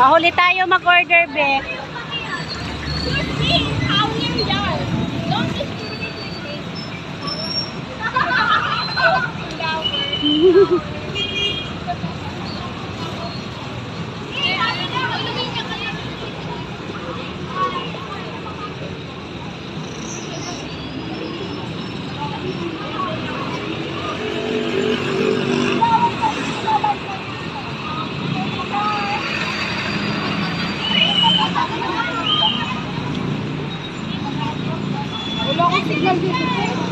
Mahuli tayo mag-order, be.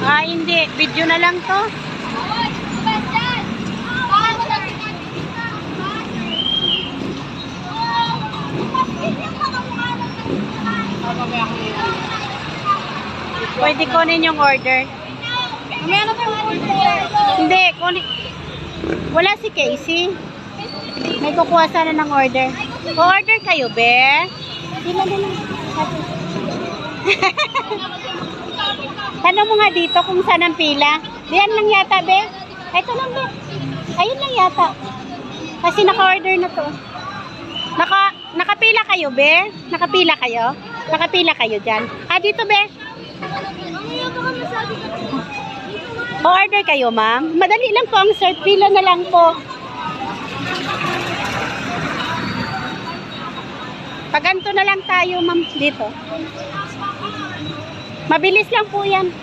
Ah, hindi. Video na lang to. Pwede kunin yung order. Meron tayong order. Hindi, kunin. Wala si Casey. May kukuha sana ng order. O-order kayo, be. Sila na lang. Tanong mo nga dito kung saan ang pila. Diyan lang yata, be. Ito lang, be. Ayun lang yata. Kasi naka-order na to. Nakapila kayo, be? Nakapila kayo? Nakapila kayo dyan. Ah, dito, be. O-order kayo, ma'am. Madali lang po ang sir. Pila na lang po. Paganto na lang tayo, ma'am, dito. Mabilis lang po yan.